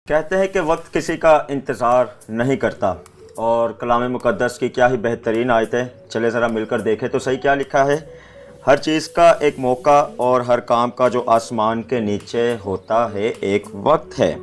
कहते हैं कि वक्त किसी का इंतज़ार नहीं करता और कलाम मुक़द्दस की क्या ही बेहतरीन आयत है। चले ज़रा मिलकर देखें तो सही क्या लिखा है। हर चीज़ का एक मौका और हर काम का जो आसमान के नीचे होता है एक वक्त है।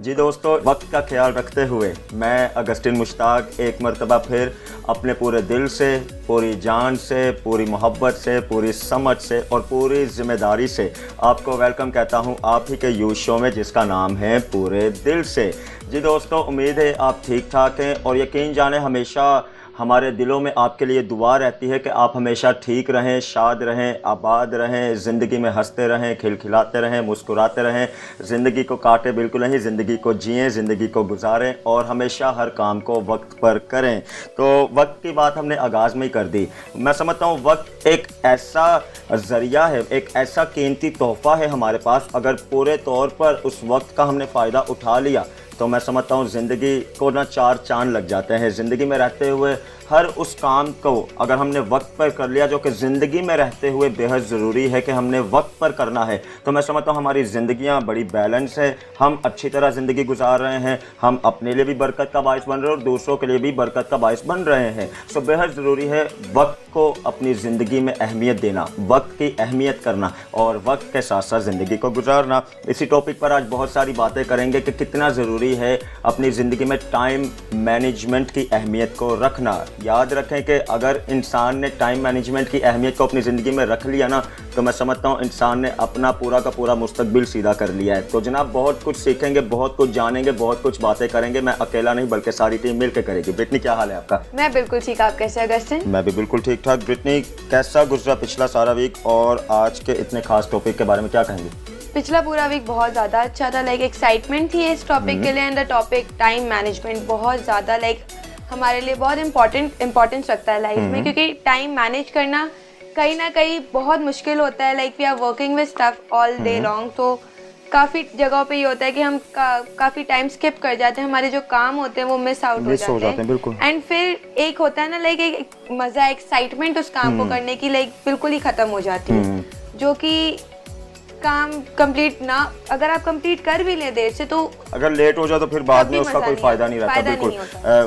जी दोस्तों, वक्त का ख्याल रखते हुए मैं अगस्टिन मुश्ताक एक मरतबा फिर अपने पूरे दिल से, पूरी जान से, पूरी मोहब्बत से, पूरी समझ से और पूरी ज़िम्मेदारी से आपको वेलकम कहता हूं आप ही के यूथ शो में, जिसका नाम है पूरे दिल से। जी दोस्तों, उम्मीद है आप ठीक ठाक हैं और यकीन जाने हमेशा हमारे दिलों में आपके लिए दुआ रहती है कि आप हमेशा ठीक रहें, शाद रहें, आबाद रहें, ज़िंदगी में हंसते रहें, खिलखिलाते रहें, मुस्कुराते रहें, ज़िंदगी को काटे बिल्कुल नहीं, ज़िंदगी को जिएं, ज़िंदगी को गुजारें और हमेशा हर काम को वक्त पर करें। तो वक्त की बात हमने आगाज़ में ही कर दी। मैं समझता हूँ वक्त एक ऐसा ज़रिया है, एक ऐसा कीमती तोहफ़ा है हमारे पास। अगर पूरे तौर पर उस वक्त का हमने फ़ायदा उठा लिया तो मैं समझता हूँ ज़िंदगी को ना चार चांद लग जाते हैं। ज़िंदगी में रहते हुए हर उस काम को अगर हमने वक्त पर कर लिया, जो कि ज़िंदगी में रहते हुए बेहद ज़रूरी है कि हमने वक्त पर करना है, तो मैं समझता हूँ हमारी ज़िंदगियाँ बड़ी बैलेंस है। हम अच्छी तरह ज़िंदगी गुजार रहे हैं, हम अपने लिए भी बरकत का बाइस बन रहे हैं और दूसरों के लिए भी बरकत का बाइस बन रहे हैं। सो बेहद ज़रूरी है वक्त को अपनी ज़िंदगी में अहमियत देना, वक्त की अहमियत करना और वक्त के साथ साथ ज़िंदगी को गुजारना। इसी टॉपिक पर आज बहुत सारी बातें करेंगे कि कितना ज़रूरी है अपनी ज़िंदगी में टाइम मैनेजमेंट की अहमियत को रखना। याद रखें कि अगर इंसान ने टाइम मैनेजमेंट की अहमियत को अपनी ज़िंदगी में रख लिया ना, तो मैं समझता हूँ इंसान ने अपना पूरा का पूरा मुस्तकबिल सीधा कर लिया है। तो जनाब, बहुत कुछ सीखेंगे, बहुत कुछ जानेंगे, बहुत कुछ बातें करेंगे। मैं अकेला नहीं बल्कि सारी टीम मिलकर करेगी। ब्रिटनी, क्या हाल है आपका? मैं बिल्कुल ठीक, आप कैसे अगस्टिन? मैं भी बिल्कुल ठीक ठाक। ब्रिटनी, कैसा गुजरा पिछला सारा वीक और आज के इतने खास टॉपिक के बारे में क्या कहेंगे? पिछला पूरा वीक बहुत ज़्यादा अच्छा था। लाइक एक्साइटमेंट थी इस टॉपिक के लिए and the topic time management बहुत ज़्यादा लाइक हमारे लिए बहुत इम्पोर्टेंस रखता है लाइफ में, क्योंकि टाइम मैनेज करना कहीं ना कहीं बहुत मुश्किल होता है। Like we are working with stuff all day long, तो काफ़ी जगहों पे ये होता है कि हम काफ़ी टाइम स्किप कर जाते हैं, हमारे जो काम होते हैं वो मिस आउट हो जाते हैं बिल्कुल। एंड फिर एक होता है ना लाइक एक मज़ा, एक्साइटमेंट उस काम को करने की लाइक बिल्कुल ही ख़त्म हो जाती है। जो कि काम कंप्लीट ना, अगर आप कंप्लीट कर भी लें देर से, तो अगर लेट हो जाए तो फिर बाद में उसका कोई फ़ायदा नहीं रहता। बिल्कुल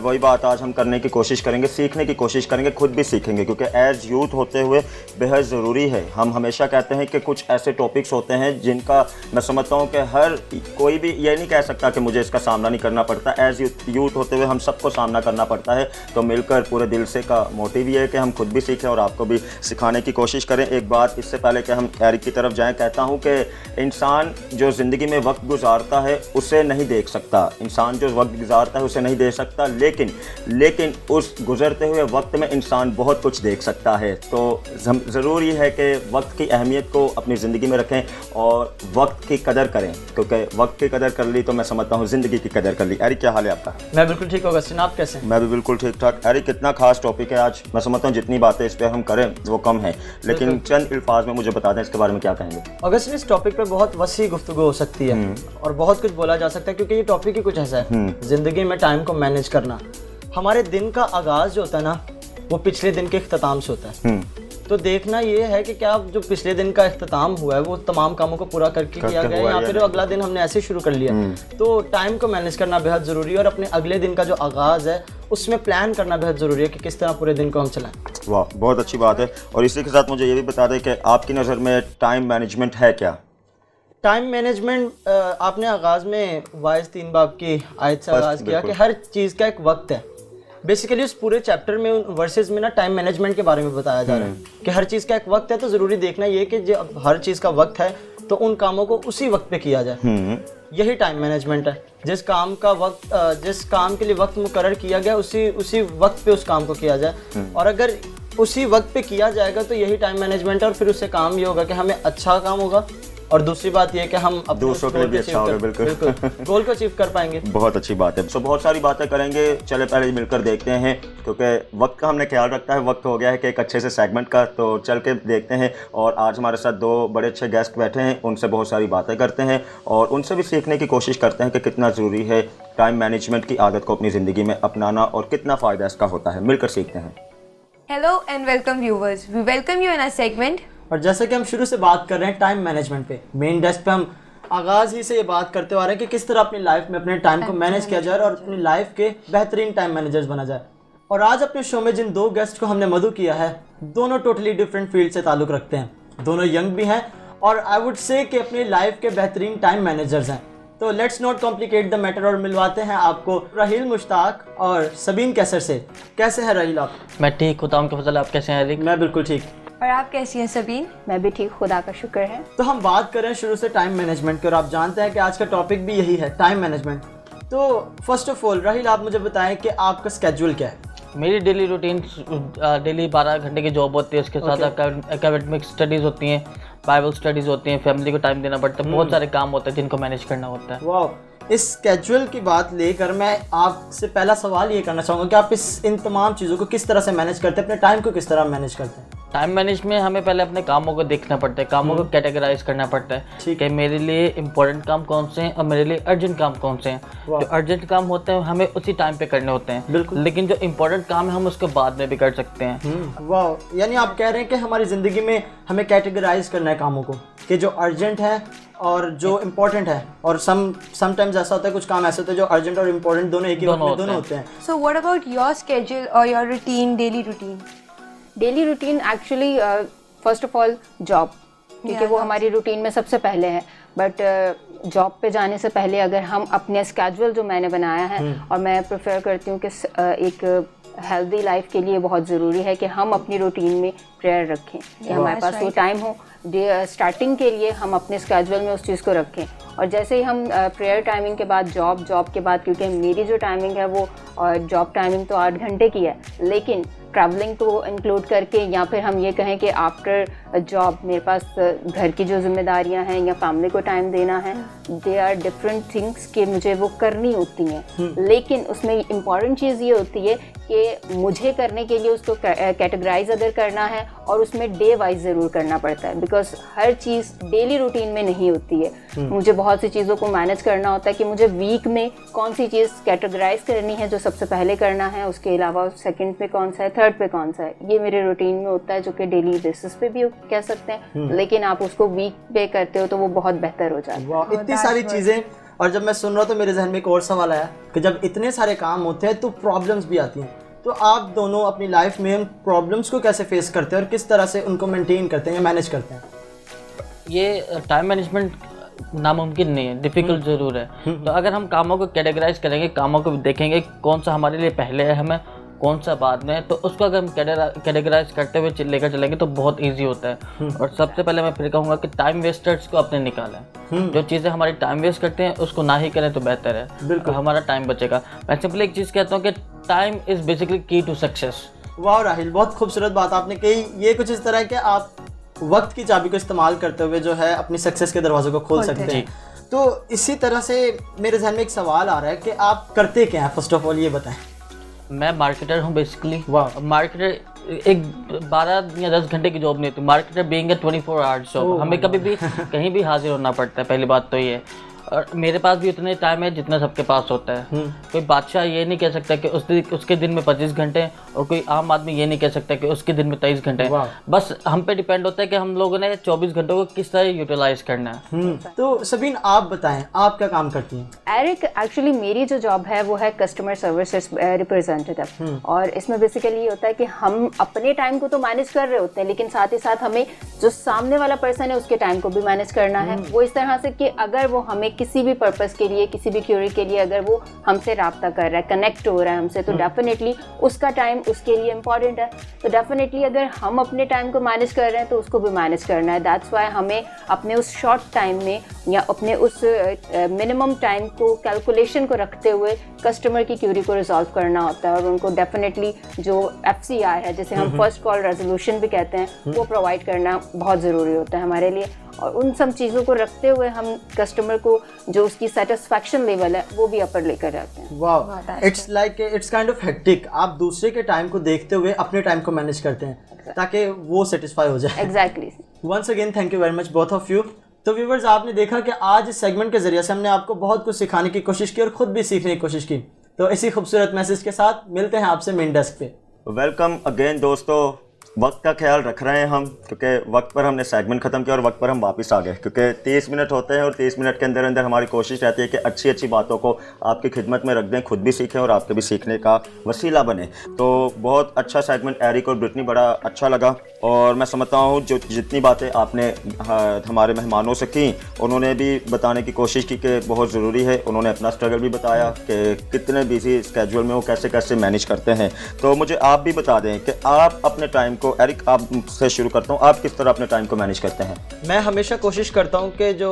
वही बात आज हम करने की कोशिश करेंगे, सीखने की कोशिश करेंगे, खुद भी सीखेंगे, क्योंकि एज यूथ होते हुए बेहद ज़रूरी है। हम हमेशा कहते हैं कि कुछ ऐसे टॉपिक्स होते हैं जिनका मैं समझता हूँ कि हर कोई भी ये नहीं कह सकता कि मुझे इसका सामना नहीं करना पड़ता। एज यूथ होते हुए हम सबको सामना करना पड़ता है। तो मिलकर पूरे दिल से का मोटिव ये है कि हम खुद भी सीखें और आपको भी सिखाने की कोशिश करें। एक बात इससे पहले कि हम एरिक की तरफ जाएँ, कहता हूँ कि इंसान जो ज़िंदगी में वक्त गुजारता है उसे नहीं देख सकता, इंसान जो वक्त गुजारता है उसे नहीं देख सकता, लेकिन उस गुजरते हुए वक्त में इंसान बहुत कुछ देख सकता है। तो ज़रूरी है कि वक्त की अहमियत को अपनी ज़िंदगी में रखें और वक्त की कदर करें, क्योंकि वक्त की कदर कर ली तो मैं समझता हूँ ज़िंदगी की कदर कर ली। एरिक, क्या हाल है आपका? मैं बिल्कुल ठीक हूँ अगस्टिन, आप कैसे हैं? मैं भी बिल्कुल ठीक ठाक। एरिक, कितना खास टॉपिक है आज। मैं समझता हूँ जितनी बातें इस पर हम करें वो कम है, लेकिन चंद अल्फाज में मुझे बता दें इसके बारे में क्या कहेंगे। अगस्टिन, इस टॉपिक पे बहुत वसी गुफ्तगू हो सकती है और बहुत कुछ बोला जा सकता है, क्योंकि ये टॉपिक ही कुछ ऐसा है, जिंदगी में टाइम को मैनेज करना। हमारे दिन का आगाज जो होता है ना, वो पिछले दिन के इख्तिताम से होता है। तो देखना ये है कि क्या जो पिछले दिन का इख्तिताम हुआ है वो तमाम कामों को पूरा करके किया गया है या फिर अगला दिन हमने ऐसे शुरू कर लिया। तो टाइम को मैनेज करना बेहद ज़रूरी है और अपने अगले दिन का जो आगाज़ है उसमें प्लान करना बेहद ज़रूरी है कि किस तरह पूरे दिन को हम चलाएं। वाह, बहुत अच्छी बात है। और इसी के साथ मुझे ये भी बता दें कि आपकी नज़र में टाइम मैनेजमेंट है क्या? टाइम मैनेजमेंट आपने आगाज़ में वाइज 3 बाब की आयत से आगाज़ किया कि हर चीज़ का एक वक्त है। बेसिकली उस पूरे चैप्टर में वर्सेस में ना टाइम मैनेजमेंट के बारे में बताया जा रहा है कि हर चीज़ का एक वक्त है। तो ज़रूरी देखना ये कि जब हर चीज़ का वक्त है तो उन कामों को उसी वक्त पे किया जाए। यही टाइम मैनेजमेंट है। जिस काम के लिए वक्त मुकर्रर किया गया उसी वक्त पे उस काम को किया जाए, और अगर उसी वक्त पे किया जाएगा तो यही टाइम मैनेजमेंट है। और फिर उससे काम ये होगा कि हमें अच्छा काम होगा और दूसरी बात यह कि हम दूसरों के लिए भी अच्छा होगा। बिल्कुल गोल को अचीव कर पाएंगे। बहुत अच्छी बात है। बहुत सारी बातें करेंगे, चले पहले मिलकर देखते हैं, क्योंकि वक्त का हमने ख्याल रखता है। वक्त हो गया है कि एक अच्छे से सेगमेंट का, तो चल के देखते हैं। और आज हमारे साथ 2 बड़े अच्छे गेस्ट बैठे हैं, उनसे बहुत सारी बातें करते हैं और उनसे भी सीखने की कोशिश करते हैं कि कितना ज़रूरी है टाइम मैनेजमेंट की आदत को अपनी ज़िंदगी में अपनाना और कितना फ़ायदा इसका होता है। मिलकर सीखते हैं। Hello and welcome viewers, we welcome you in a segment. और जैसे कि हम शुरू से बात कर रहे हैं टाइम मैनेजमेंट पे, मेन डेस्क पे हम आगाज़ ही से ये बात करते आ रहे हैं कि किस तरह अपनी लाइफ में अपने टाइम को मैनेज किया जाए और अपनी लाइफ के बेहतरीन टाइम मैनेजर्स बना जाए। और आज अपने शो में जिन दो गेस्ट को हमने मधु किया है, दोनों टोटली डिफरेंट फील्ड से ताल्लुक़ रखते हैं, दोनों यंग भी हैं और आई वुड से कि अपनी लाइफ के बेहतरीन टाइम मैनेजर्स हैं। तो let's not complicate the matter और मिलवाते हैं आपको राहील मुश्ताक और सबीन कैसर से। कैसे हैं राहील आप? मैं ठीक, खुदा के फजल। आप कैसे हैं? मैं बिल्कुल ठीक। और आप कैसी हैं सबीन? मैं भी ठीक, खुदा का शुक्र है। तो हम बात करें शुरू से टाइम मैनेजमेंट की और आप जानते हैं कि आज का टॉपिक भी यही है, टाइम मैनेजमेंट। तो फर्स्ट ऑफ ऑल राहील आप मुझे बताएं कि आपका स्केड्यूल क्या है? मेरी डेली रूटीन डेली 12 घंटे की जॉब होती है, उसके साथ एकेडमिक स्टडीज़ होती हैं, बाइबल स्टडीज़ होती हैं, फैमिली को टाइम देना पड़ता है, बहुत सारे काम होते हैं जिनको मैनेज करना होता है। वाह, इस स्केड्यूल की बात लेकर मैं आपसे पहला सवाल ये करना चाहूँगा कि आप इन तमाम चीज़ों को किस तरह से मैनेज करते हैं, अपने टाइम को किस तरह मैनेज करते हैं? टाइम मैनेज में हमें पहले अपने कामों को देखना पड़ता है, कामों को कैटेगराइज करना पड़ता है कि मेरे लिए इंपॉर्टेंट काम कौन से हैं और मेरे लिए अर्जेंट काम कौन से हैं। जो अर्जेंट काम होते हैं हमें उसी टाइम पे करने होते हैं, बिल्कुल, लेकिन जो इंपॉर्टेंट काम है हम उसको बाद में भी कर सकते हैं। वाह, यानी आप कह रहे हैं कि हमारी ज़िंदगी में हमें कैटेगराइज करना है कामों को कि जो अर्जेंट है और जो इम्पोर्टेंट है, और समटाइम्स ऐसा होता है, कुछ काम ऐसे होते हैं जो अर्जेंट और इम्पोर्टेंट दोनों एक ही वक्त में दोनों होते हैं। So what about your schedule और your routine, daily routine? Daily routine actually first of all job, क्योंकि वो हमारी रूटीन में सबसे पहले है। बट जॉब पे जाने से पहले अगर हम अपने स्केड्यूल जो मैंने बनाया है, और मैं प्रेफर करती हूँ कि एक हेल्दी लाइफ के लिए बहुत ज़रूरी है कि हम अपनी रूटीन में प्रेयर रखें, कि हमारे पास वो टाइम हो स्टार्टिंग के लिए, हम अपने स्केड्यूल में उस चीज़ को रखें। और जैसे ही हम प्रेयर टाइमिंग के बाद जॉब के बाद, क्योंकि मेरी जो टाइमिंग है वो जॉब टाइमिंग तो 8 घंटे की है, लेकिन ट्रैवलिंग को इंक्लूड करके, या फिर हम ये कहें कि आफ्टर जॉब मेरे पास घर की जो जिम्मेदारियां हैं या फैमिली को टाइम देना है, दे आर डिफरेंट थिंग्स कि मुझे वो करनी होती हैं। लेकिन उसमें इम्पॉर्टेंट चीज़ ये होती है कि मुझे करने के लिए उसको कैटेगराइज अगर करना है और उसमें डे वाइज ज़रूर करना पड़ता है, because her cheese daily routine में नहीं होती है। मुझे बहुत सी चीज़ों को मैनेज करना होता है कि मुझे वीक में कौन सी चीज़ कैटेगराइज करनी है, जो सबसे पहले करना है, उसके अलावा सेकंड पे कौन सा है, थर्ड पे कौन सा है। ये मेरे रूटीन में होता है, जो कि डेली बेसिस पे भी कह सकते हैं, लेकिन आप उसको वीक पे करते हो तो वो बहुत बेहतर हो जाता है। इतनी सारी चीज़ें, और जब मैं सुन रहा तो मेरे जहन में एक और सवाल आया कि जब इतने सारे काम होते हैं तो प्रॉब्लम्स भी आती हैं। तो आप दोनों अपनी लाइफ में उन प्रॉब्लम्स को कैसे फेस करते हैं और किस तरह से उनको मेंटेन करते हैं या मैनेज करते हैं? ये टाइम मैनेजमेंट नामुमकिन नहीं है, डिफ़िकल्ट ज़रूर है। तो अगर हम कामों को कैटेगराइज करेंगे, कामों को देखेंगे कौन सा हमारे लिए पहले है, हमें कौन सा बाद में है, तो उसको अगर हम कैटेगराइज करते हुए लेकर चलेंगे तो बहुत इजी होता है। और सबसे पहले मैं फिर कहूँगा कि टाइम वेस्टर्स को अपने निकालें। जो चीज़ें हमारी टाइम वेस्ट करते हैं उसको ना ही करें तो बेहतर है, बिल्कुल, हमारा टाइम बचेगा। मैं सिंपली एक चीज़ कहता हूँ कि टाइम इज़ बेसिकली की टू सक्सेस। वाह राहील, बहुत खूबसूरत बात आपने कही। ये कुछ इस तरह है कि आप वक्त की चाबी को इस्तेमाल करते हुए जो है अपनी सक्सेस के दरवाजे को खोल सकते हैं। तो इसी तरह से मेरे जहन में एक सवाल आ रहा है कि आप करते क्या हैं? फर्स्ट ऑफ ऑल ये बताएं। मैं मार्केटर हूँ बेसिकली। वाह, मार्केटर एक 12 या 10 घंटे की जॉब नहीं होती। Marketer being a 24 hours job, हमें कभी भी कहीं भी हाजिर होना पड़ता है, पहली बात तो ये। और मेरे पास भी उतने टाइम है जितना सबके पास होता है। कोई बादशाह ये नहीं कह सकता कि उसके दिन में 25 घंटे हैं, और कोई आम आदमी ये नहीं कह सकता कि उसके दिन में 23 घंटे हैं। बस हम पे डिपेंड होता है कि हम लोगों ने 24 घंटों को किस तरह यूटिलाइज करना है। तो सबीन आप बताएं, आप क्या काम करती हैं? एरिक, एक्चुअली मेरी जो जॉब है वो है कस्टमर सर्विस रिप्रेजेंटेटिव, और इसमें बेसिकली ये होता है कि हम अपने टाइम को तो मैनेज कर रहे होते हैं, लेकिन साथ ही साथ हमें जो सामने वाला पर्सन है उसके टाइम को भी मैनेज करना है। वो इस तरह से कि अगर वो हमें किसी भी पर्पस के लिए, किसी भी क्यूरी के लिए अगर वो हमसे राब्ता कर रहा है, कनेक्ट हो रहा है हमसे, तो डेफिनेटली उसका टाइम उसके लिए इम्पॉर्टेंट है। तो डेफिनेटली अगर हम अपने टाइम को मैनेज कर रहे हैं तो उसको भी मैनेज करना है। दैट्स वाई हमें अपने उस शॉर्ट टाइम में या अपने उस मिनिमम टाइम को कैलकुलेशन को रखते हुए कस्टमर की क्यूरी को रिजॉल्व करना होता है, और उनको डेफिनेटली जो FCR है, जिसे हम फर्स्ट कॉल रेजोल्यूशन भी कहते हैं, वो प्रोवाइड करना बहुत ज़रूरी होता है हमारे लिए। और उन सब चीज़ों को रखते हुए हम कस्टमर को जो उसकी सेटिस्फैक्शन लेवल है वो भी अपर लेकर जाते हैं। वाह, it's like it's kind of hectic. आप दूसरे के टाइम को देखते हुए अपने टाइम को मैनेज करते हैं ताकि वो सेटिस्फाई हो जाए। Exactly. Once again thank you very much both of you. तो व्यूवर्स, आपने देखा कि आज इस सेगमेंट के जरिए से हमने आपको बहुत कुछ सिखाने की कोशिश की और खुद भी सीखने की कोशिश की। तो इसी खूबसूरत मैसेज के साथ मिलते हैं आपसे मेन डेस्क पे। वेलकम अगेन दोस्तों, वक्त का ख्याल रख रहे हैं हम, क्योंकि वक्त पर हमने सेगमेंट ख़त्म किया और वक्त पर हम वापस आ गए, क्योंकि 30 मिनट होते हैं और 30 मिनट के अंदर अंदर हमारी कोशिश रहती है कि अच्छी अच्छी बातों को आपकी खिदमत में रख दें, खुद भी सीखें और आपके भी सीखने का वसीला बने। तो बहुत अच्छा सेगमेंट एरिक और ब्रिटनी, बड़ा अच्छा लगा। और मैं समझता हूँ जो जितनी बातें आपने हमारे मेहमानों से की, उन्होंने भी बताने की कोशिश की कि बहुत ज़रूरी है। उन्होंने अपना स्ट्रगल भी बताया कि कितने बिजी स्केड्यूल में वो कैसे कैसे मैनेज करते हैं। तो मुझे आप भी बता दें कि आप अपने टाइम को, एरिक आपसे शुरू करता हूँ, आप किस तरह अपने टाइम को मैनेज करते हैं? मैं हमेशा कोशिश करता हूँ कि जो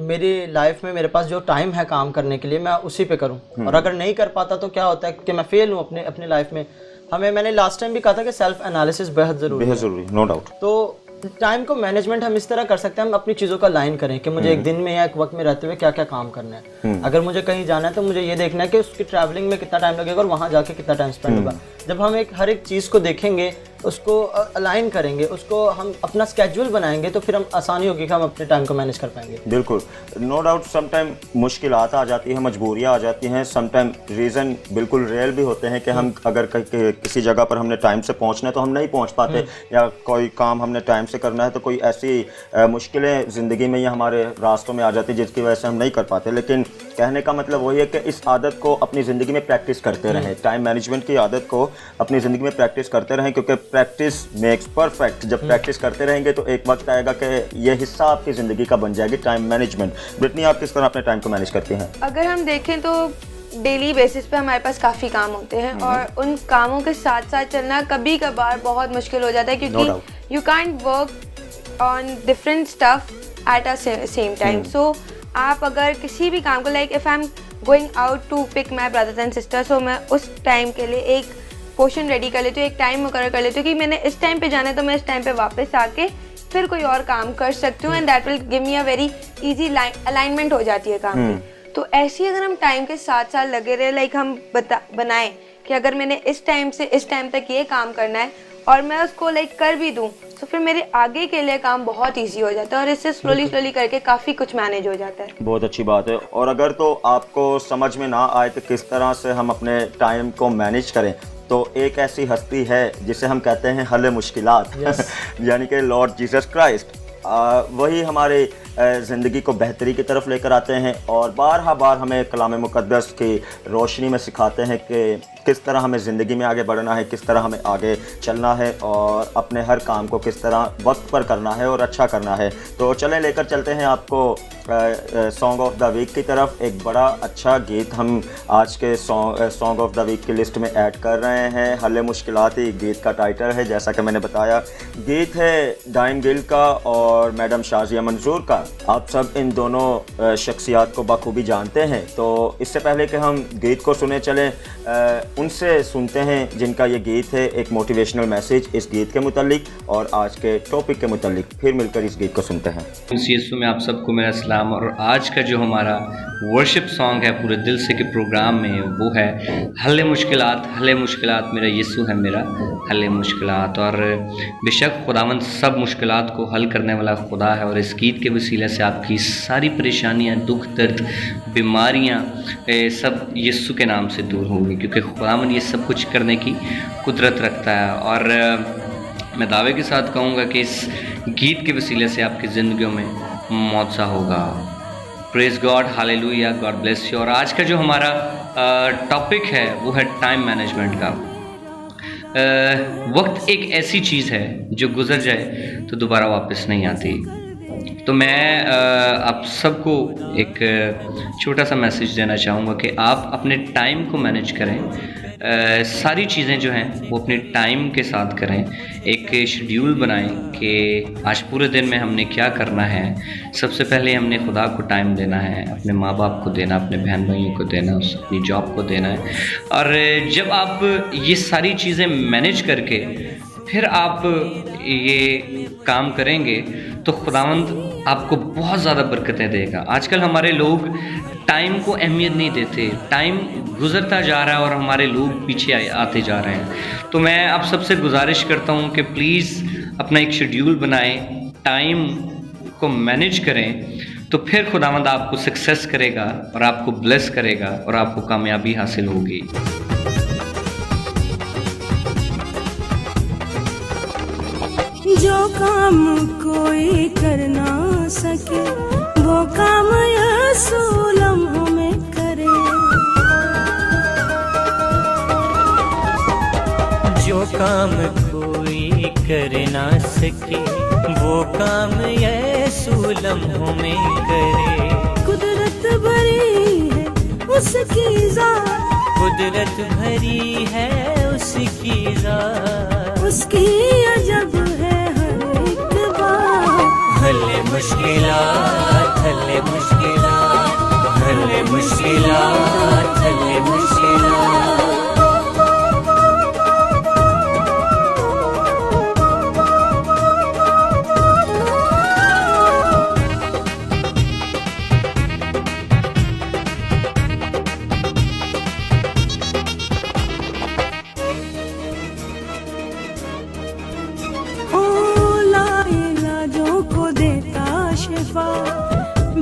मेरी लाइफ में मेरे पास जो टाइम है काम करने के लिए, मैं उसी पे करूँ। और अगर नहीं कर पाता तो क्या होता है कि मैं फेल हूँ अपने लाइफ में। मैंने लास्ट टाइम भी कहा था कि सेल्फ एनालिसिस बेहद ज़रूरी है, नो डाउट। तो टाइम को मैनेजमेंट हम इस तरह कर सकते हैं, हम अपनी चीज़ों का लाइन करें कि मुझे एक दिन में या एक वक्त में रहते हुए क्या क्या काम करना है। अगर मुझे कहीं जाना है तो मुझे ये देखना है कि उसकी ट्रैवलिंग में कितना टाइम लगेगा और वहाँ जाके कितना टाइम स्पेंड होगा। जब हम हर एक चीज़ को देखेंगे, उसको अलाइन करेंगे, उसको हम अपना स्केड्यूल बनाएंगे, तो फिर हम आसानी होगी कि हम अपने टाइम को मैनेज कर पाएंगे। बिल्कुल, नो डाउट। सम टाइम मुश्किलात आ जाती हैं, मजबूरियाँ आ जाती हैं, सम टाइम रीज़न बिल्कुल रियल भी होते हैं कि हम अगर किसी जगह पर हमने टाइम से पहुंचना है तो हम नहीं पहुंच पाते, या कोई काम हमने टाइम से करना है तो कोई ऐसी मुश्किलें ज़िंदगी में या हमारे रास्तों में आ जाती है जिसकी वजह से हम नहीं कर पाते। लेकिन कहने का मतलब वही है कि इस आदत को अपनी ज़िंदगी में प्रैक्टिस करते रहें, टाइम मैनेजमेंट की आदत को अपनी ज़िंदगी में प्रैक्टिस करते रहें, क्योंकि प्रैक्टिस मेक्स परफेक्ट। जब प्रैक्टिस करते रहेंगे तो एक वक्त आएगा कि ये हिस्सा आपकी ज़िंदगी का बन जाएगी, टाइम मैनेजमेंट। ब्रिटनी, आप किस तरह अपने टाइम को मैनेज करती हैं? अगर हम देखें तो डेली बेसिस पे हमारे पास काफ़ी काम होते हैं और उन कामों के साथ साथ चलना कभी कभार बहुत मुश्किल हो जाता है, क्योंकि you can't work on different stuff at a same time. So आप अगर किसी भी काम को, like if I am going out to pick my brothers and sisters, so मैं उस टाइम के लिए एक पोर्शन रेडी कर लेती हूँ, एक टाइम मुकर्रर कर लेती हूँ कि मैंने इस टाइम पे जाना है, तो मैं इस टाइम पे वापस आके फिर कोई और काम कर सकती हूँ, and that will give me a very easy alignment हो जाती है काम की। तो ऐसे ही अगर हम टाइम के साथ साथ लगे रहे, लाइक हम बनाएं कि अगर मैंने इस टाइम से इस टाइम तक ये काम करना है और मैं उसको लाइक कर भी दूँ, तो फिर मेरे आगे के लिए काम बहुत इजी हो जाता है और इससे स्लोली करके काफ़ी कुछ मैनेज हो जाता है। बहुत अच्छी बात है। और अगर तो आपको समझ में ना आए कि किस तरह से हम अपने टाइम को मैनेज करें, तो एक ऐसी हस्ती है जिसे हम कहते हैं हल मुश्किलात, यानी कि लॉर्ड जीसस क्राइस्ट। वही हमारे ज़िंदगी को बेहतरी की तरफ लेकर आते हैं और बार हमें कलाम मुक़द्दस की रोशनी में सिखाते हैं कि किस तरह हमें ज़िंदगी में आगे बढ़ना है, किस तरह हमें आगे चलना है और अपने हर काम को किस तरह वक्त पर करना है और अच्छा करना है। तो चलें, लेकर चलते हैं आपको सॉन्ग ऑफ द वीक की तरफ। एक बड़ा अच्छा गीत हम आज के सॉन्ग ऑफ द वीक की लिस्ट में ऐड कर रहे हैं। हल मुश्किलात ही गीत का टाइटल है, जैसा कि मैंने बताया। गीत है डाइन गिल का और मैडम शाजिया मंजूर का। आप सब इन दोनों शख्सियात को बखूबी जानते हैं। तो इससे पहले कि हम गीत को सुने चलें, उनसे सुनते हैं जिनका ये गीत है एक मोटिवेशनल मैसेज इस गीत के मुतालिक और आज के टॉपिक के मुतालिक। फिर मिलकर इस गीत को सुनते हैं। यीशु में आप सबको मेरा सलाम। और आज का जो हमारा वर्शिप सॉन्ग है पूरे दिल से के प्रोग्राम में, वो है हल मुश्किलात मेरा यीशु है मेरा हल मुश्किलात। और बेशक खुदावंद सब मुश्किलात को हल करने वाला खुदा है और इस गीत के वसीले से आपकी सारी परेशानियां, दुख दर्द, बीमारियां सब यीशु के नाम से दूर होंगी, क्योंकि खुदावंद ये सब कुछ करने की कुदरत रखता है। और मैं दावे के साथ कहूँगा कि इस गीत के वसीले से आपकी ज़िंदगियों में मौजा होगा। Praise God, hallelujah, God bless you. और आज का जो हमारा टॉपिक है वो है टाइम मैनेजमेंट का। वक्त एक ऐसी चीज़ है जो गुजर जाए तो दोबारा वापस नहीं आती। तो मैं आप सबको एक छोटा सा मैसेज देना चाहूँगा कि आप अपने टाइम को मैनेज करें। सारी चीज़ें जो हैं वो अपने टाइम के साथ करें। एक शेड्यूल बनाएं कि आज पूरे दिन में हमने क्या करना है। सबसे पहले हमने खुदा को टाइम देना है, अपने माँ बाप को देना, अपने बहन भाइयों को देना, अपनी जॉब को देना है। और जब आप ये सारी चीज़ें मैनेज करके फिर आप ये काम करेंगे तो खुदावंद आपको बहुत ज़्यादा बरकतें देगा। आजकल हमारे लोग टाइम को अहमियत नहीं देते, टाइम गुज़रता जा रहा है और हमारे लोग पीछे आते जा रहे हैं। तो मैं आप सबसे गुजारिश करता हूँ कि प्लीज़ अपना एक शेड्यूल बनाएं, टाइम को मैनेज करें, तो फिर खुदावंद आपको सक्सेस करेगा और आपको ब्लेस करेगा और आपको कामयाबी हासिल होगी। जो काम कोई कर ना सके वो काम यसू लम्हों में करे। जो काम कोई कर ना सके वो काम यसू लम्हों में करे। कुदरत भरी है उसकी ज़ात, कुदरत भरी है उसकी ज़ात, उसकी अजब है हर एक बात। हल्ले मुश्किलात, हल्ले मुश्किलात, हल्ले मुश्किलात, हल्ले मुश्किलात।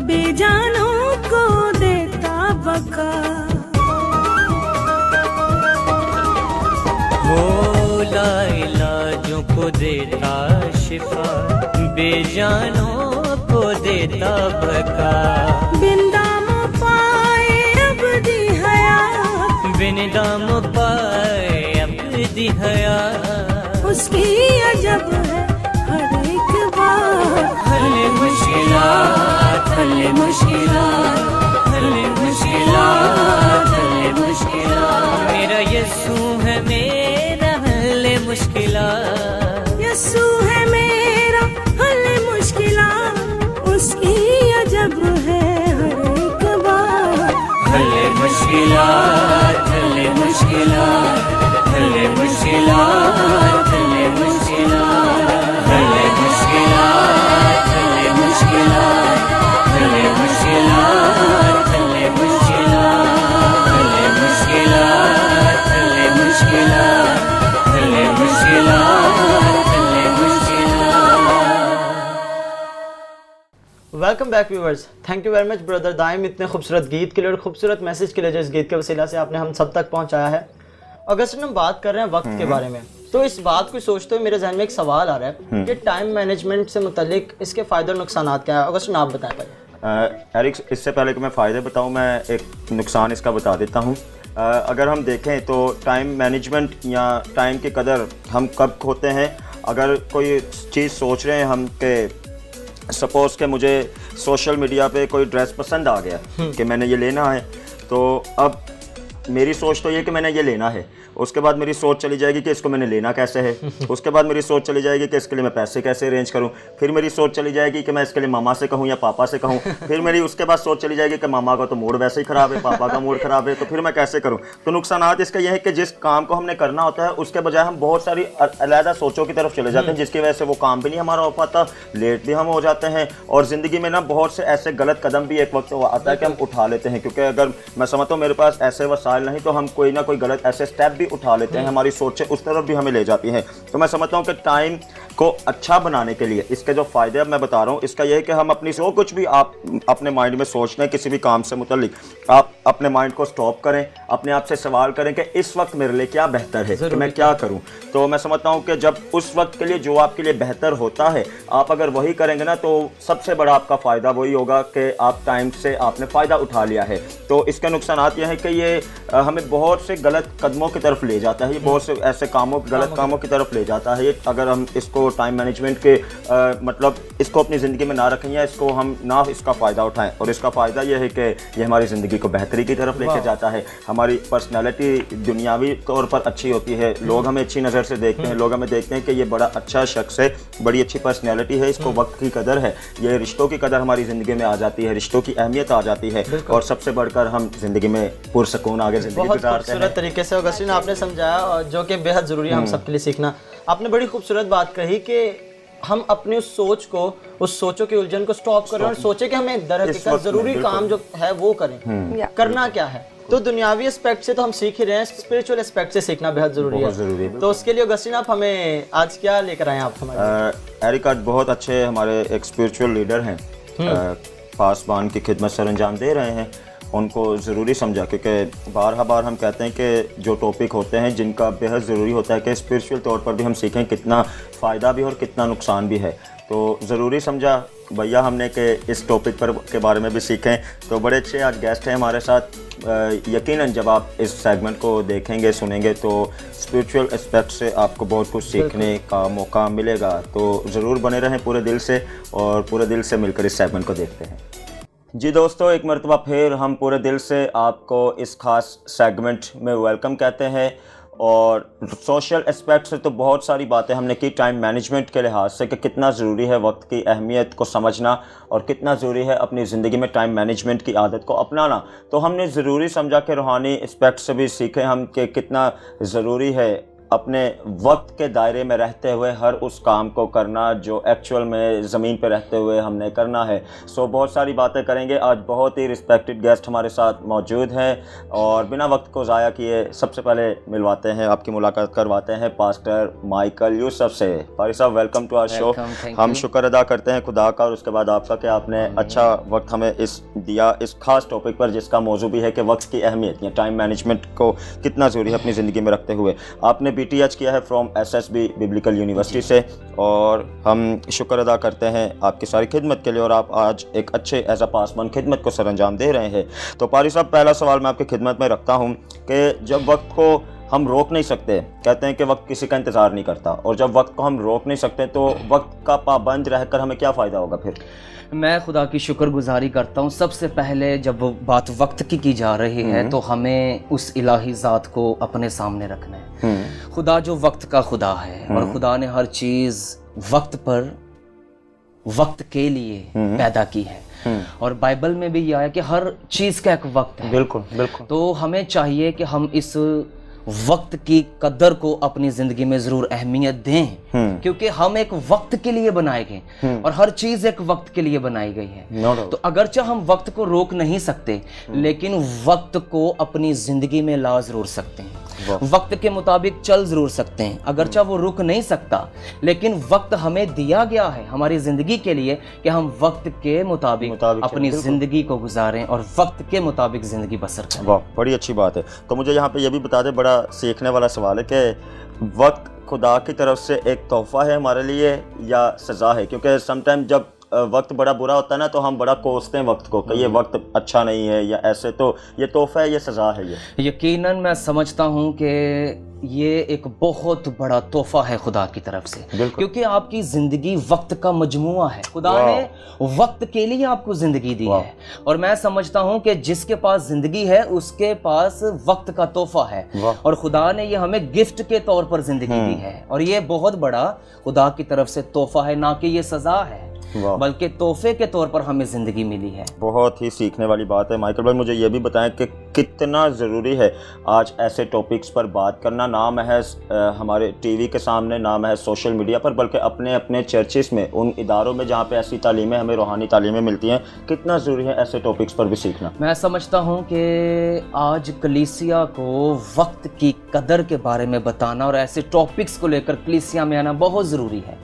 बेजानों को देता बका। वो लाइलाजों को देता शिफा, बेजानों को देता बका। बिन दाम पाए अबदी हयात, बिन दाम पाए अबदी हयात, उसकी अजब है हर एक बात। हल्ले मुश्किलात, हल्ले मुश्किलात, हल्ले मुश्किलात, हल्ले मुश्किलात। मेरा यीशु है मेरा हल्ले मुश्किलात, यसू है मेरा हल्ले मुश्किलात, उसकी अजब है हर एक बात। हल्ले मुश्किलात, हल्ले मुश्किलात, हल्ले मुश्किलात, हल्ले मुश्किलात, हल्ले मुश्किलात, हल्ले मुश्किलात, हल्ले मुश्किलात, हल्ले मुश्किलात, हल्ले मुश्किलात, हल्ले मुश्किलात, हल्ले मुश्किलात, हल्ले मुश्किलात। Welcome back viewers, thank you very much brother Daim इतने खूबसूरत गीत के लिए और खूबसूरत मैसेज के लिए जो इस गीत के वसीला से आपने हम सब तक पहुंचाया है। अगस्टिन, हम बात कर रहे हैं वक्त के बारे में, तो इस बात को सोचते हुए मेरे जहन में एक सवाल आ रहा है कि टाइम मैनेजमेंट से मुतालिक इसके फ़ायदे और नुकसान क्या है। अगस्टिन, आप बताएं पहले। एरिक, इससे पहले कि मैं फ़ायदे बताऊं, मैं एक नुकसान इसका बता देता हूं। अगर हम देखें तो टाइम मैनेजमेंट या टाइम की कदर हम कब खोते हैं। अगर कोई चीज़ सोच रहे हैं हम कि सपोज़ कि मुझे सोशल मीडिया पे कोई ड्रेस पसंद आ गया कि मैंने ये लेना है, तो अब मेरी सोच तो ये कि मैंने ये लेना है। उसके बाद मेरी सोच चली जाएगी कि इसको मैंने लेना कैसे है। उसके बाद मेरी सोच चली जाएगी कि इसके लिए मैं पैसे कैसे अरेंज करूं। फिर मेरी सोच चली जाएगी कि मैं इसके लिए मामा से कहूं या पापा से कहूं। फिर मेरी उसके बाद सोच चली जाएगी कि मामा का तो मूड वैसे ही ख़राब है, पापा का मूड ख़राब है, तो फिर मैं कैसे करूं। तो नुकसानात इसका यह है कि जिस काम को हमने करना होता है उसके बजाय हम बहुत सारी अलग सोचों की तरफ चले जाते हैं, जिसकी वजह से वो काम भी नहीं हमारा हो पाता, लेट भी हम हो जाते हैं। और ज़िंदगी में ना बहुत से ऐसे गलत कदम भी एक वक्त आता है कि हम उठा लेते हैं, क्योंकि अगर मैं समझता हूँ मेरे पास ऐसे वसाइल नहीं तो हम कोई ना कोई गलत ऐसे स्टेप भी उठा लेते हैं, हमारी सोचें उस तरफ भी हमें ले जाती हैं। तो मैं समझता हूँ कि टाइम को अच्छा बनाने के लिए इसके जो फ़ायदे अब मैं बता रहा हूँ, इसका यह है कि हम अपनी जो कुछ भी आप अपने माइंड में सोच रहे हैं किसी भी काम से मुतल्लिक, आप अपने माइंड को स्टॉप करें, अपने आप से सवाल करें कि इस वक्त मेरे लिए क्या बेहतर है, कि मैं क्या करूं। तो मैं समझता हूं कि जब उस वक्त के लिए जो आपके लिए बेहतर होता है आप अगर वही करेंगे ना, तो सबसे बड़ा आपका फ़ायदा वही होगा कि आप टाइम से आपने फ़ायदा उठा लिया है। तो इसके नुकसानात यह है कि ये हमें बहुत से गलत कदमों की तरफ ले जाता है, ये बहुत से ऐसे गलत कामों की तरफ ले जाता है। अगर हम इसको टाइम मैनेजमेंट के मतलब इसको अपनी ज़िंदगी में ना रखें या इसको हम ना इसका फ़ायदा उठाएं, और इसका फ़ायदा यह है कि ये हमारी ज़िंदगी को बेहतरी की तरफ लेके जाता है। हमारी पर्सनैलिटी दुनियावी तौर पर अच्छी होती है, लोग हमें अच्छी नज़र से देखते हैं, लोग हमें देखते हैं कि ये बड़ा अच्छा शख्स है, बड़ी अच्छी पर्सनैलिटी है, इसको वक्त की कदर है, ये रिश्तों की कदर हमारी ज़िंदगी में आ जाती है, रिश्तों की अहमियत आ जाती है, और सबसे बढ़कर हम ज़िंदगी में पुरसकून आगे ज़िंदगी गुजारते हैं। खूबसूरत तरीके से अगस्टिन आपने समझाया, और जो कि बेहद ज़रूरी है हम सबके लिए सीखना। आपने बड़ी खूबसूरत बात कही कि हम अपनी उस सोच को, उस सोचों की उलझन को स्टॉप करें और सोचें कि हमें दरअसल ज़रूरी काम जो है वो करें। करना क्या है, तो दुनियावी एस्पेक्ट से तो हम सीख ही रहे हैं, स्पिरिचुअल एस्पेक्ट से सीखना बेहद ज़रूरी है। तो उसके लिए अगस्टिन आप हमें आज क्या लेकर आए आप हमारे? एरिक, आज बहुत अच्छे हमारे एक स्पिरिचुअल लीडर हैं, पासबान की खिदमत सर अंजाम दे रहे हैं, उनको ज़रूरी समझा, क्योंकि बार हम कहते हैं कि जो टॉपिक होते हैं जिनका बेहद ज़रूरी होता है कि स्पिरिचुअल तौर पर भी हम सीखें कितना फ़ायदा भी और कितना नुकसान भी है, तो ज़रूरी समझा भैया हमने कि इस टॉपिक पर के बारे में भी सीखें। तो बड़े अच्छे आज गेस्ट हैं हमारे साथ। यकीनन जब आप इस सेगमेंट को देखेंगे सुनेंगे तो स्पिरिचुअल एस्पेक्ट से आपको बहुत कुछ सीखने का मौका मिलेगा, तो ज़रूर बने रहें पूरे दिल से और पूरे दिल से मिलकर इस सेगमेंट को देखते हैं। जी दोस्तों, एक मरतबा फिर हम पूरे दिल से आपको इस खास सेगमेंट में वेलकम कहते हैं। और सोशल एस्पेक्ट से तो बहुत सारी बातें हमने की टाइम मैनेजमेंट के लिहाज से कि कितना ज़रूरी है वक्त की अहमियत को समझना और कितना ज़रूरी है अपनी ज़िंदगी में टाइम मैनेजमेंट की आदत को अपनाना। तो हमने ज़रूरी समझा कि रूहानी एस्पेक्ट से भी सीखें हम कि कितना ज़रूरी है अपने वक्त के दायरे में रहते हुए हर उस काम को करना जो एक्चुअल में ज़मीन पर रहते हुए हमने करना है। सो बहुत सारी बातें करेंगे। आज बहुत ही रिस्पेक्टेड गेस्ट हमारे साथ मौजूद हैं और बिना वक्त को ज़ाया किए सबसे पहले मिलवाते हैं, आपकी मुलाकात करवाते हैं पास्टर माइकल यूसुफ से। पारी साहब, वेलकम टू आवर शो। हम शुक्र अदा करते हैं खुदा का और उसके बाद आपका कि आपने अच्छा वक्त हमें इस खास टॉपिक पर जिसका मौजू भी है कि वक्त की अहमियत या टाइम मैनेजमेंट को कितना ज़रूरी है अपनी ज़िंदगी में रखते हुए। आपने BTH किया है फ्रॉम SSB बिब्लिकल यूनिवर्सिटी से और हम शुक्र अदा करते हैं आपकी सारी खिदमत के लिए और आप आज एक अच्छे एज अ पासवान खिदमत को सर अंजाम दे रहे हैं। तो पारी साहब, पहला सवाल मैं आपकी खिदमत में रखता हूं कि जब वक्त को हम रोक नहीं सकते, कहते हैं कि वक्त किसी का इंतज़ार नहीं करता, और जब वक्त को हम रोक नहीं सकते तो वक्त का पाबंद रहकर हमें क्या फ़ायदा होगा फिर? मैं खुदा की शुक्रगुजारी करता हूँ। सबसे पहले जब बात वक्त की जा रही है तो हमें उस इलाही ज़ात को अपने सामने रखना है। खुदा जो वक्त का खुदा है और खुदा ने हर चीज़ वक्त पर वक्त के लिए पैदा की है और बाइबल में भी यह है कि हर चीज़ का एक वक्त है। बिल्कुल बिल्कुल। तो हमें चाहिए कि हम इस वक्त की कदर को अपनी ज़िंदगी में ज़रूर अहमियत दें, क्योंकि हम एक वक्त के लिए बनाए गए और हर चीज़ एक वक्त के लिए बनाई गई है। तो अगरचे हम वक्त को रोक नहीं सकते लेकिन वक्त को अपनी ज़िंदगी में ला ज़रूर सकते हैं, वक्त के मुताबिक चल ज़रूर सकते हैं। अगरचे वो रुक नहीं सकता लेकिन वक्त हमें दिया गया है हमारी ज़िंदगी के लिए कि हम वक्त के मुताबिक अपनी ज़िंदगी को गुजारें और वक्त के मुताबिक ज़िंदगी बसर करें। वाह, बड़ी अच्छी बात है। तो मुझे यहाँ पे ये भी बता दें, बड़ा सीखने वाला सवाल है कि वक्त खुदा की तरफ से एक तोहफ़ा है हमारे लिए या सज़ा है? क्योंकि समटाइम जब वक्त बड़ा बुरा होता है ना तो हम बड़ा कोसते हैं वक्त को कि ये वक्त अच्छा नहीं है या ऐसे, तो ये तोहफ़ा है, ये सज़ा है? ये यकीनन मैं समझता हूँ कि ये एक बहुत बड़ा तोहफा है खुदा की तरफ से, क्योंकि आपकी ज़िंदगी वक्त का मजमुआ है। खुदा ने वक्त के लिए आपको ज़िंदगी दी है और मैं समझता हूँ कि जिसके पास ज़िंदगी है उसके पास वक्त का तोहफा है और खुदा ने ये हमें गिफ्ट के तौर पर ज़िंदगी दी है और ये बहुत बड़ा खुदा की तरफ से तोहफा है, ना कि ये सज़ा है बल्कि तोहफे के तौर पर हमें ज़िंदगी मिली है। बहुत ही सीखने वाली बात है। माइकल भाई, मुझे ये भी बताएं कि कितना ज़रूरी है आज ऐसे टॉपिक्स पर बात करना, ना महज हमारे टीवी के सामने, ना महज सोशल मीडिया पर, बल्कि अपने अपने चर्चेस में, उन इदारों में जहाँ पे ऐसी तालीमें हमें रूहानी तालीमें मिलती हैं। कितना ज़रूरी है ऐसे टॉपिक्स पर भी सीखना? मैं समझता हूँ कि आज कलीसिया को वक्त की कदर के बारे में बताना और ऐसे टॉपिक्स को लेकर कलीसिया में आना बहुत ज़रूरी है।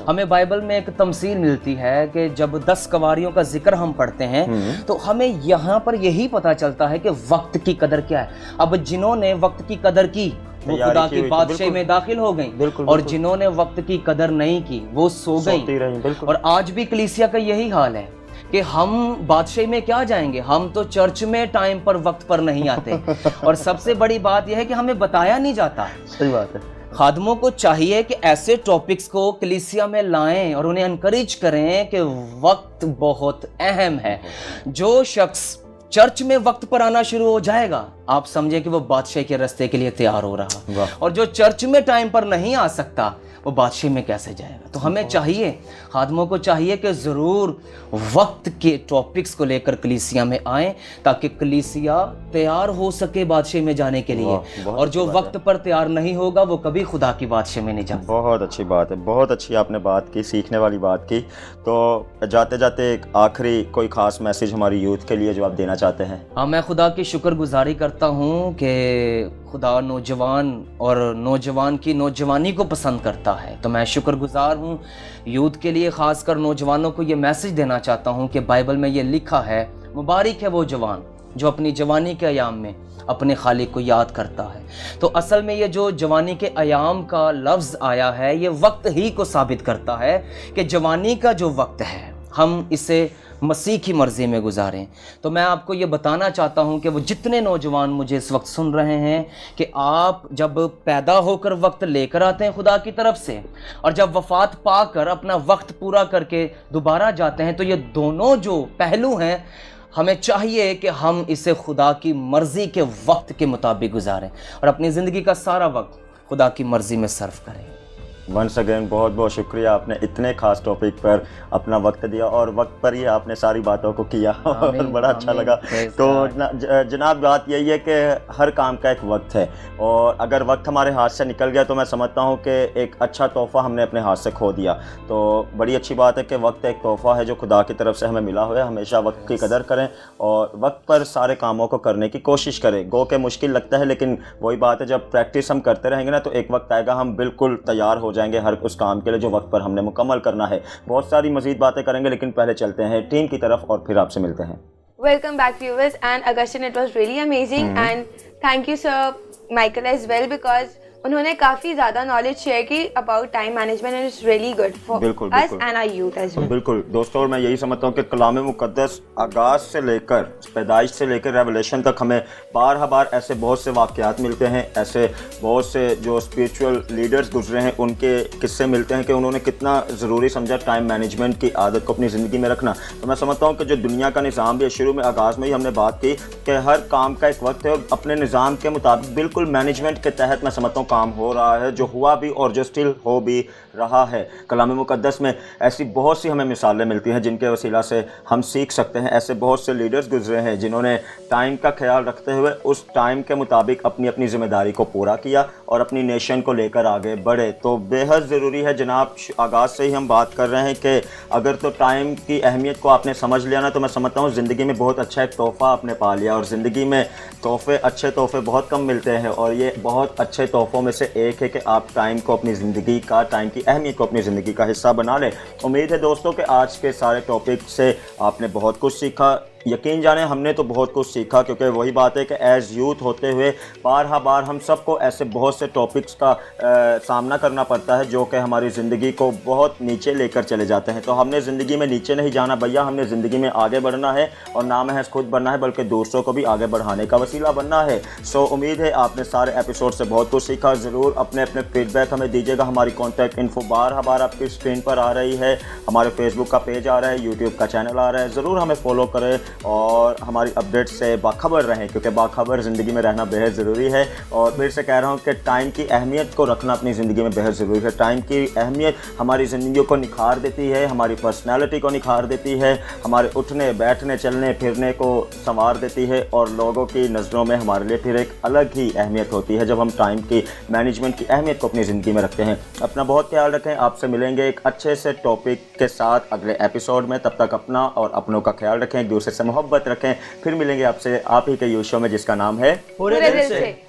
हमें बाइबल में एक तमसील मिलती है कि जब 10 कवारियों का जिक्र हम पढ़ते हैं तो हमें यहाँ पर यही पता चलता है कि वक्त की कदर क्या है। अब जिन्होंने वक्त की कदर की वो खुदा की बादशाही में दाखिल हो गई और जिन्होंने वक्त की कदर नहीं की वो सो गई। और आज भी कलीसिया का यही हाल है कि हम बादशाही में क्या जाएंगे, हम तो चर्च में टाइम पर वक्त पर नहीं आते और सबसे बड़ी बात यह है कि हमें बताया नहीं जाता। सही बात है। खादमों को चाहिए कि ऐसे टॉपिक्स को कलीसिया में लाएं और उन्हें एनकरेज करें कि वक्त बहुत अहम है। जो शख्स चर्च में वक्त पर आना शुरू हो जाएगा, आप समझे कि वो बादशाह के रास्ते के लिए तैयार हो रहा, और जो चर्च में टाइम पर नहीं आ सकता वो बादशाह में कैसे जाएगा। तो हमें चाहिए, खादमों को चाहिए कि ज़रूर वक्त के टॉपिक्स को लेकर कलीसिया में आएं ताकि कलीसिया तैयार हो सके बादशाह में जाने के लिए, और जो वक्त पर तैयार नहीं होगा वो कभी खुदा की बादशाह में नहीं जाएगा। बहुत अच्छी बात है, बहुत अच्छी आपने बात की, सीखने वाली बात की। तो जाते जाते एक आखिरी कोई ख़ास मैसेज हमारी यूथ के लिए जो आप देना चाहते हैं? हाँ, मैं खुदा की शुक्रगुजारी करता हूँ कि खुदा नौजवान और नौजवान की नौजवानी को पसंद करता है। तो मैं शुक्रगुजार हूँ यूथ के लिए, ख़ासकर नौजवानों को ये मैसेज देना चाहता हूँ कि बाइबल में ये लिखा है, मुबारक है वो जवान जो अपनी जवानी के अयाम में अपने खालिक को याद करता है। तो असल में ये जो जवानी के अयाम का लफ्ज़ आया है, ये वक्त ही को साबित करता है कि जवानी का जो वक्त है हम इसे मसीह की मर्ज़ी में गुजारें। तो मैं आपको ये बताना चाहता हूँ कि वो जितने नौजवान मुझे इस वक्त सुन रहे हैं कि आप जब पैदा होकर वक्त लेकर आते हैं खुदा की तरफ से, और जब वफ़ात पाकर अपना वक्त पूरा करके दोबारा जाते हैं, तो ये दोनों जो पहलू हैं हमें चाहिए कि हम इसे खुदा की मर्ज़ी के वक्त के मुताबिक गुजारें और अपनी ज़िंदगी का सारा वक्त खुदा की मर्ज़ी में सर्व करें। वंस अगेन बहुत बहुत शुक्रिया, आपने इतने ख़ास टॉपिक पर अपना वक्त दिया और वक्त पर ही आपने सारी बातों को किया और बड़ा अच्छा लगा। तो जनाब बात यही है कि हर काम का एक वक्त है, और अगर वक्त हमारे हाथ से निकल गया तो मैं समझता हूँ कि एक अच्छा तोहफ़ा हमने अपने हाथ से खो दिया। तो बड़ी अच्छी बात है कि वक्त एक तोहफ़ा है जो खुदा की तरफ से हमें मिला हुआ है। हमेशा वक्त की कदर करें और वक्त पर सारे कामों को करने की कोशिश करें। गो के मुश्किल लगता है, लेकिन वही बात है, जब प्रैक्टिस हम करते रहेंगे ना तो एक वक्त आएगा हम बिल्कुल तैयार हो जाएंगे हर उस काम के लिए जो वक्त पर हमने मुकम्मल करना है। बहुत सारी मज़ीद बातें करेंगे, लेकिन पहले चलते हैं टीम की तरफ और फिर आपसे मिलते हैं। Welcome back viewers, and Augustine, it was really amazing and thank you sir Michael as well, because उन्होंने काफ़ी ज़्यादा नॉलेज शेयर की about time management and it's really good for us and our youth as well. बिल्कुल दोस्तों, और मैं यही समझता हूँ कि कलाम मुक़द्दस आगाज़ से लेकर पैदाइश से लेकर रेवलेशन तक हमें बार ऐसे बहुत से वाक़यात मिलते हैं, ऐसे बहुत से जो स्पिरिचुअल लीडर्स गुजरे हैं उनके किस्से मिलते हैं कि उन्होंने कितना ज़रूरी समझा टाइम मैनेजमेंट की आदत को अपनी ज़िंदगी में रखना। तो मैं समझता हूँ कि जो दुनिया का निज़ाम भी शुरू में आगाज़ में ही हमने बात की कि हर काम का एक वक्त है और अपने निज़ाम के मुताबिक बिल्कुल मैनेजमेंट के तहत मैं समझता हूँ काम हो रहा है, जो हुआ भी और जो स्टिल हो भी रहा है। कलाम मुक़द्दस में ऐसी बहुत सी हमें मिसालें मिलती हैं जिनके वसीला से हम सीख सकते हैं। ऐसे बहुत से लीडर्स गुजरे हैं जिन्होंने टाइम का ख्याल रखते हुए उस टाइम के मुताबिक अपनी अपनी ज़िम्मेदारी को पूरा किया और अपनी नेशन को लेकर आगे बढ़े। तो बेहद ज़रूरी है जनाब, आगाज़ से ही हम बात कर रहे हैं कि अगर तो टाइम की अहमियत को आपने समझ लिया ना, तो मैं समझता हूँ ज़िंदगी में बहुत अच्छा एक तोहफ़ा आपने पा लिया। और ज़िंदगी में तोहफ़े, अच्छे तोहफ़े बहुत कम मिलते हैं और ये बहुत अच्छे तोहफ़ों में से एक है कि आप टाइम को अपनी ज़िंदगी का, टाइम की अहमियत को अपनी ज़िंदगी का हिस्सा बना लें। उम्मीद है दोस्तों कि आज के सारे टॉपिक से आपने बहुत कुछ सीखा। यकीन जाने हमने तो बहुत कुछ सीखा, क्योंकि वही बात है कि एज़ यूथ होते हुए बार हम सबको ऐसे बहुत से टॉपिक्स का सामना करना पड़ता है जो कि हमारी ज़िंदगी को बहुत नीचे लेकर चले जाते हैं। तो हमने ज़िंदगी में नीचे नहीं जाना भैया, हमने ज़िंदगी में आगे बढ़ना है और ना महज खुद बढ़ना है बल्कि दूसरों को भी आगे बढ़ाने का वसीला बनना है। सो उम्मीद है आपने सारे एपिसोड से बहुत कुछ सीखा। ज़रूर अपने अपने फीडबैक हमें दीजिएगा। हमारी कॉन्टैक्ट इन्फो बार आपकी स्क्रीन पर आ रही है, हमारे फेसबुक का पेज आ रहा है, यूट्यूब का चैनल आ रहा है। ज़रूर हमें फॉलो करें और हमारी अपडेट से बाखबर रहें, क्योंकि बाखबर ज़िंदगी में रहना बेहद ज़रूरी है। और फिर से कह रहा हूँ कि टाइम की अहमियत को रखना अपनी ज़िंदगी में बेहद ज़रूरी है। टाइम की अहमियत हमारी ज़िंदगी को निखार देती है, हमारी पर्सनैलिटी को निखार देती है, हमारे उठने बैठने चलने फिरने को संवार देती है और लोगों की नज़रों में हमारे लिए फिर एक अलग ही अहमियत होती है जब हम टाइम की मैनेजमेंट की अहमियत को अपनी ज़िंदगी में रखते हैं। अपना बहुत ख्याल रखें। आपसे मिलेंगे एक अच्छे से टॉपिक के साथ अगले एपिसोड में। तब तक अपना और अपनों का ख्याल रखें, एक दूसरे से मोहब्बत रखें। फिर मिलेंगे आपसे आप ही के यूशो में जिसका नाम है पूरे दिल से।